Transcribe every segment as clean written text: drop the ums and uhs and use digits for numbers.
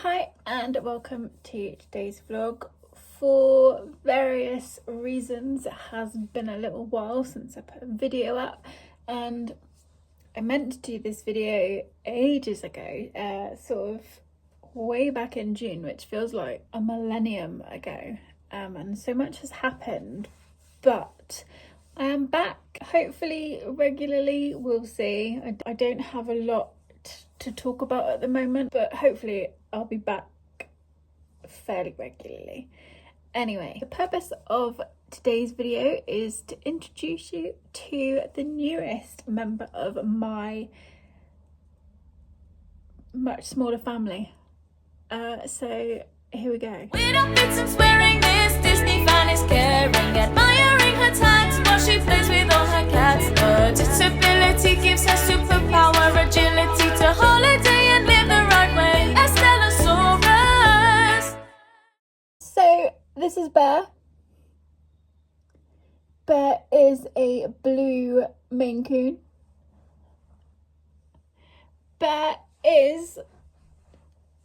Hi and welcome to today's vlog. For various reasons it has been a little while since I put a video up, and I meant to do this video ages ago, sort of way back in June, which feels like a millennium ago, and so much has happened, but I am back, hopefully regularly. We'll see. I don't have a lot to talk about at the moment, but hopefully I'll be back fairly regularly. Anyway, the purpose of today's video is to introduce you to the newest member of my much smaller family. So here we go. We don't fit some swearing, this Disney fan is caring, admiring her tats while she plays with all her cats. Her disability gives her superpower, agility to holiday and live the right way. A Stegosaurus. So this is Bear. Bear is a blue Maine Coon. Bear is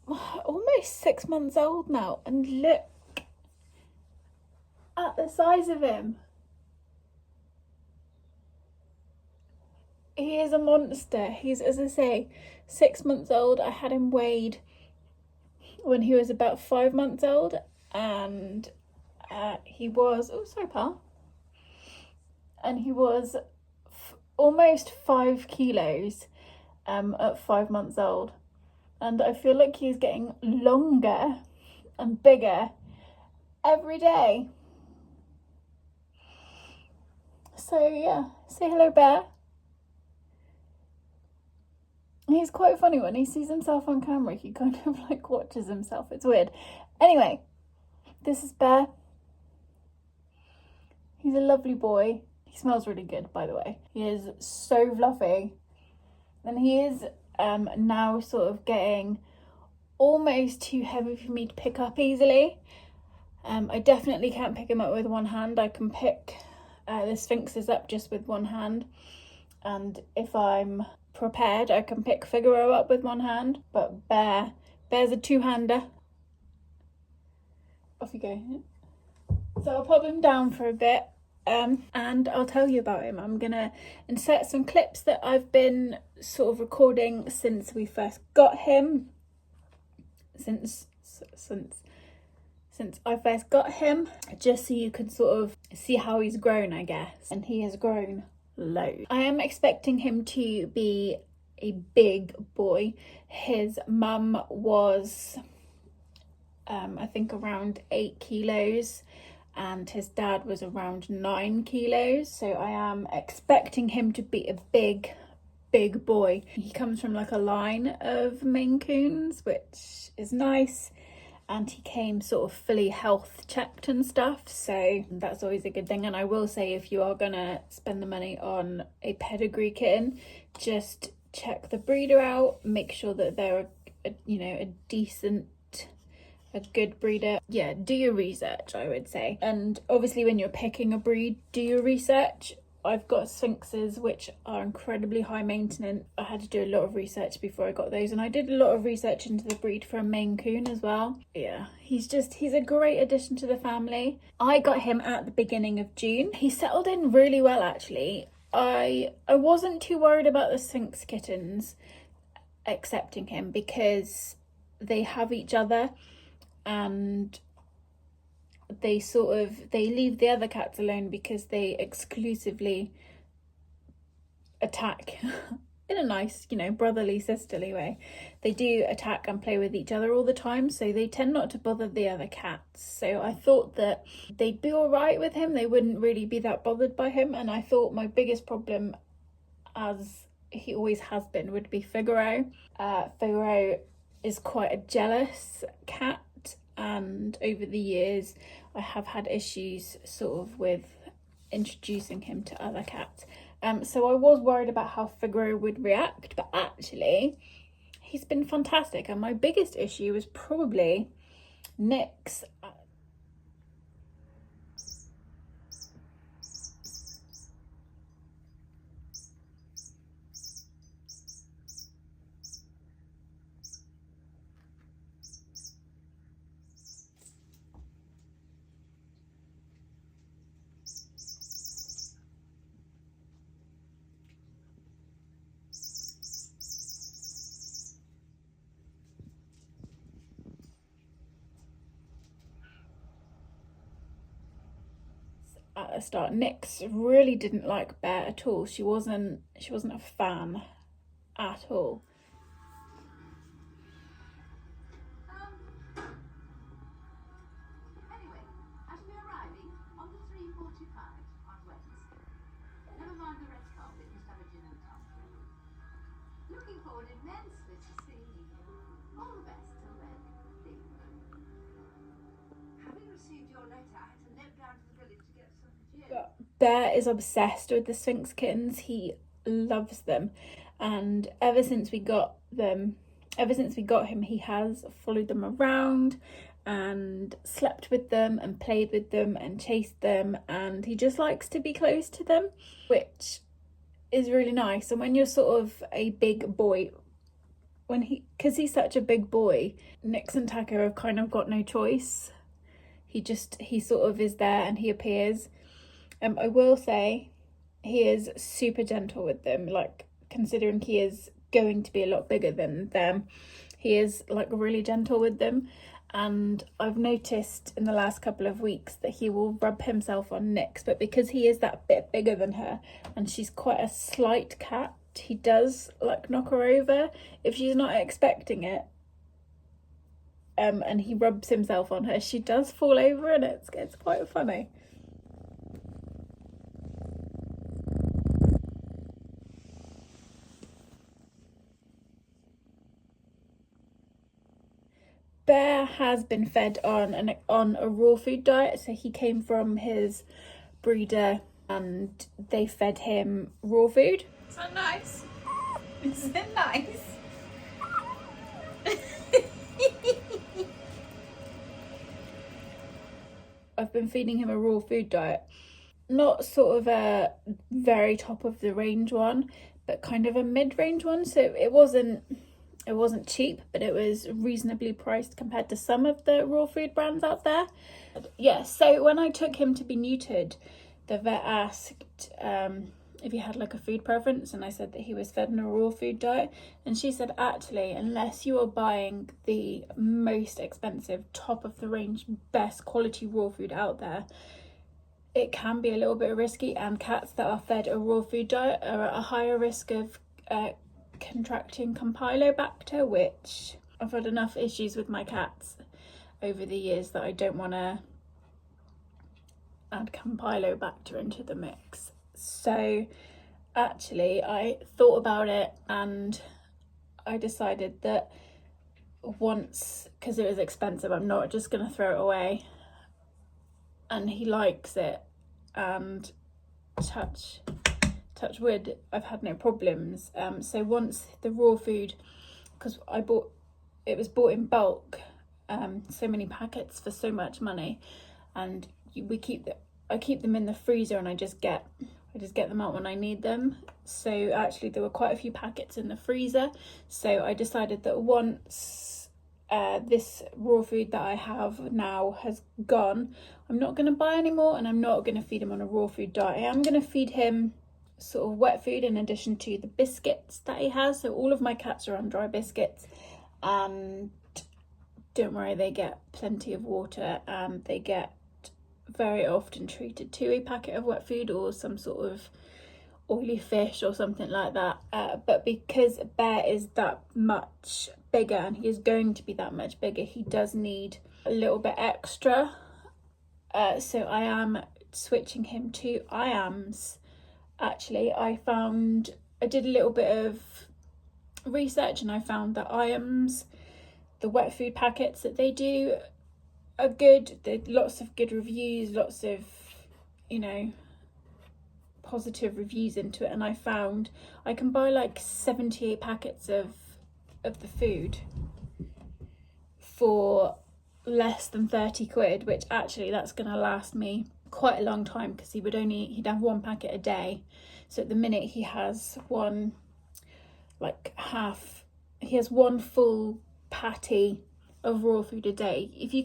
almost 6 months old now, and look at the size of him. He is a monster. He's, as I say, 6 months old. I had him weighed when he was about 5 months old, and he was, oh sorry pal, and he was almost 5 kilos at 5 months old. And I feel like he's getting longer and bigger every day. So yeah, say hello, Bear. He's quite funny when he sees himself on camera. He kind of like watches himself. It's weird. Anyway, this is Bear. He's a lovely boy. He smells really good, by the way. He is so fluffy. And he is now sort of getting almost too heavy for me to pick up easily. I definitely can't pick him up with one hand. I can pick the Sphinxes up just with one hand, and if I'm prepared I can pick Figaro up with one hand, but Bear's a two-hander. Off you go. So I'll pop him down for a bit, and I'll tell you about him. I'm gonna insert some clips that I've been sort of recording since we first got him, since I first got him, just so you can sort of see how he's grown, I guess. And he has grown loads. I am expecting him to be a big boy. His mum was I think around 8 kilos, and his dad was around 9 kilos. So I am expecting him to be a big boy. He comes from like a line of Maine Coons, which is nice, and he came sort of fully health checked and stuff, so that's always a good thing. And I will say, if you are gonna spend the money on a pedigree kitten, just check the breeder out, make sure that they're a good breeder. Yeah, do your research, I would say. And obviously when you're picking a breed, do your research. I've got Sphinxes, which are incredibly high maintenance. I had to do a lot of research before I got those, and I did a lot of research into the breed for a Maine Coon as well. Yeah, he's a great addition to the family. I got him at the beginning of June. He settled in really well, actually. I wasn't too worried about the Sphinx kittens accepting him, because they have each other, and they leave the other cats alone because they exclusively attack in a nice, brotherly, sisterly way. They do attack and play with each other all the time, so they tend not to bother the other cats. So I thought that they'd be all right with him. They wouldn't really be that bothered by him. And I thought my biggest problem, as he always has been, would be Figaro. Figaro is quite a jealous cat, and over the years I have had issues sort of with introducing him to other cats. So I was worried about how Figaro would react, but actually he's been fantastic. And my biggest issue was probably Nyx. at the start. Nix really didn't like Bear at all. She wasn't a fan at all. Anyway, I shall be arriving on the 3:45 on Wednesday. Never mind the red carpet, just have a gin and tonic. Looking forward immensely to seeing you. All the best till then, Dick. Having received your letter, I had to nip down to the village to get some gin. Bear is obsessed with the Sphinx kittens. He loves them, and ever since we got him, he has followed them around and slept with them and played with them and chased them, and he just likes to be close to them, which is really nice. And when you're sort of a big boy, because he's such a big boy, Nix and Taka have kind of got no choice. He sort of is there and he appears. I will say he is super gentle with them, like considering he is going to be a lot bigger than them. He is like really gentle with them, and I've noticed in the last couple of weeks that he will rub himself on Nix, but because he is that bit bigger than her and she's quite a slight cat, he does like knock her over if she's not expecting it. And he rubs himself on her, she does fall over, and it's quite funny. Bear has been fed on a raw food diet, so he came from his breeder and they fed him raw food. Is that nice? Is it nice? I've been feeding him a raw food diet, not sort of a very top of the range one, but kind of a mid-range one. So it wasn't cheap, but it was reasonably priced compared to some of the raw food brands out there. Yeah, so when I took him to be neutered, the vet asked if he had like a food preference, and I said that he was fed on a raw food diet, and she said actually, unless you are buying the most expensive, top of the range, best quality raw food out there, it can be a little bit risky, and cats that are fed a raw food diet are at a higher risk of contracting Campylobacter, which I've had enough issues with my cats over the years that I don't want to add Campylobacter into the mix. So actually I thought about it and I decided that once, because it was expensive, I'm not just going to throw it away, and he likes it, and touch wood, I've had no problems. So once the raw food, because it was bought in bulk, so many packets for so much money, and I keep them in the freezer, and I just get them out when I need them. So actually there were quite a few packets in the freezer, so I decided that once this raw food that I have now has gone, I'm not going to buy any more, and I'm not going to feed him on a raw food diet. I am going to feed him sort of wet food in addition to the biscuits that he has. So all of my cats are on dry biscuits, and don't worry, they get plenty of water, and they get very often treated to a packet of wet food or some sort of oily fish or something like that. But because Bear is that much bigger, and he is going to be that much bigger, he does need a little bit extra. So I am switching him to IAMS. Actually, I did a little bit of research, and I found that IAMS, the wet food packets that they do, are good. There's lots of good reviews, lots of, positive reviews into it, and I found I can buy like 78 packets of the food for less than 30 quid, which actually that's going to last me quite a long time, because he'd have one packet a day. So at the minute he has one full patty of raw food a day. If you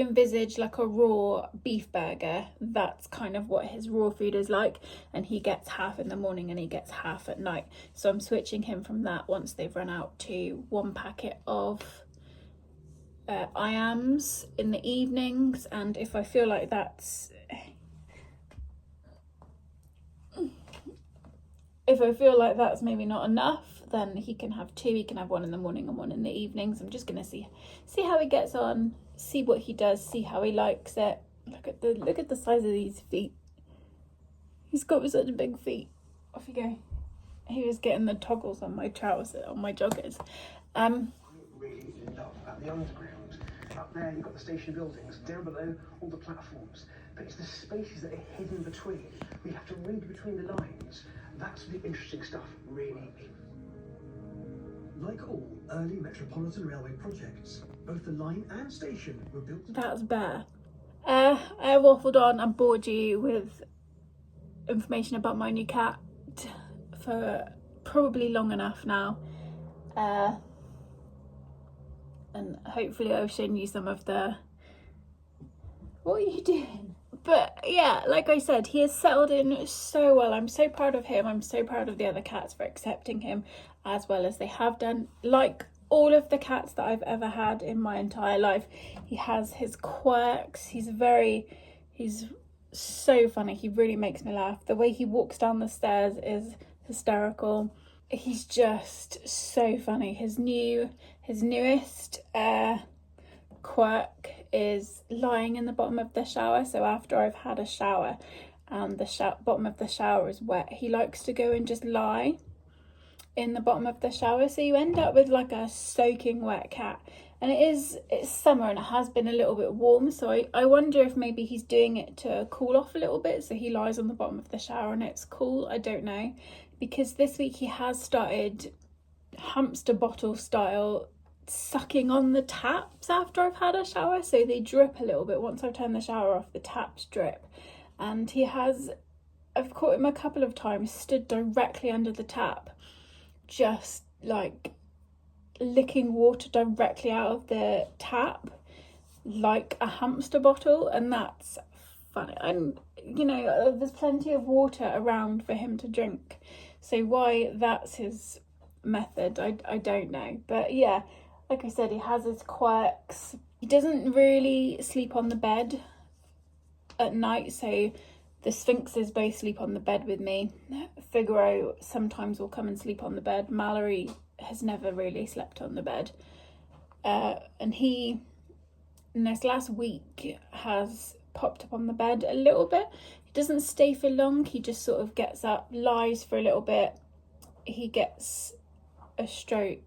envisage like a raw beef burger, that's kind of what his raw food is like, and he gets half in the morning and he gets half at night. So I'm switching him from that once they've run out to one packet of IAMS in the evenings, and if I feel like that's if I feel like that's maybe not enough, then he can have two. He can have one in the morning and one in the evening. So I'm just gonna see how he gets on, see what he does, see how he likes it. Look at the size of these feet. He's got such big feet. Off you go. He was getting the toggles on my trousers, on my joggers. I really love at the underground. Up there you've got the station buildings, down below all the platforms. But it's the spaces that are hidden between. We have to read between the lines. That's the interesting stuff, really. Like all early Metropolitan Railway projects, both the line and station were built. That's Bear. I waffled on and bored you with information about my new cat for probably long enough now. And hopefully I've shown you some of the... What are you doing? But yeah, like I said, he has settled in so well. I'm so proud of him. I'm so proud of the other cats for accepting him as well as they have done. Like all of the cats that I've ever had in my entire life, he has his quirks. He's so funny. He really makes me laugh. The way he walks down the stairs is hysterical. He's just so funny. His newest quirk is lying in the bottom of the shower. So after I've had a shower and the bottom of the shower is wet, he likes to go and just lie in the bottom of the shower. So you end up with like a soaking wet cat. And it's summer and it has been a little bit warm. So I wonder if maybe he's doing it to cool off a little bit. So he lies on the bottom of the shower and it's cool. I don't know. Because this week he has started hamster bottle style sucking on the taps after I've had a shower, so they drip a little bit. Once I've turned the shower off, the taps drip, and I've caught him a couple of times stood directly under the tap, just like licking water directly out of the tap like a hamster bottle, and that's funny. And you know, there's plenty of water around for him to drink, so why that's his method, I don't know. But yeah, like I said, he has his quirks. He doesn't really sleep on the bed at night, so the Sphinxes both sleep on the bed with me. Figaro sometimes will come and sleep on the bed. Mallory has never really slept on the bed. And he, in this last week, has popped up on the bed a little bit. He doesn't stay for long. He just sort of gets up, lies for a little bit. He gets a stroke.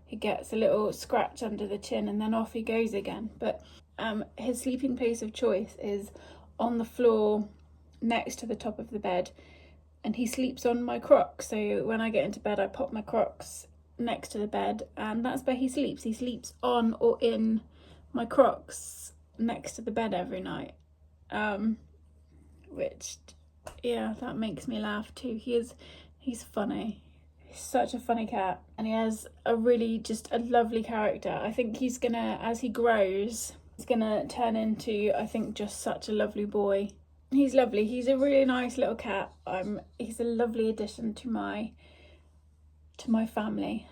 He gets a little scratch under the chin and then off he goes again. But his sleeping place of choice is on the floor next to the top of the bed, and he sleeps on my Crocs. So when I get into bed, I pop my Crocs next to the bed, and that's where he sleeps. He sleeps on or in my Crocs next to the bed every night, which, yeah, that makes me laugh too. He's funny. He's such a funny cat, and he has just a lovely character. I think he's gonna, as he grows, he's gonna turn into, I think, just such a lovely boy. He's lovely. He's a really nice little cat. He's a lovely addition to my family.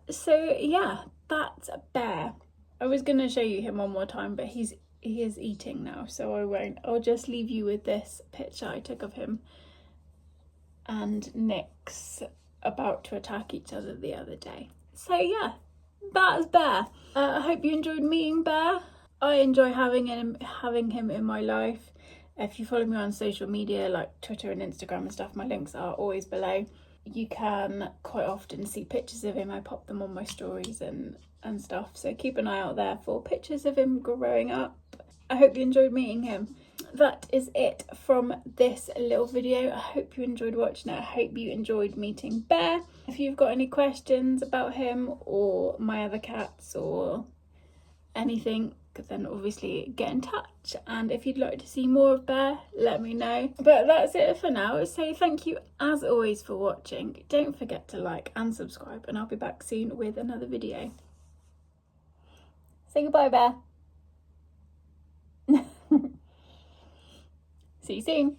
So yeah, that's Bear. I was gonna show you him one more time, but he is eating now, so I won't. I'll just leave you with this picture I took of him and Nick's about to attack each other the other day. So yeah, that's Bear. I hope you enjoyed meeting Bear. I enjoy having him in my life. If you follow me on social media like Twitter and Instagram and stuff, my links are always below. You can quite often see pictures of him. I pop them on my stories and stuff, so keep an eye out there for pictures of him growing up. I hope you enjoyed meeting him. That is it from this little video. I hope you enjoyed watching it. I hope you enjoyed meeting Bear. If you've got any questions about him or my other cats or anything, then obviously get in touch. And if you'd like to see more of Bear, let me know. But that's it for now. So thank you as always for watching. Don't forget to like and subscribe, and I'll be back soon with another video. Say goodbye, Bear. See you soon.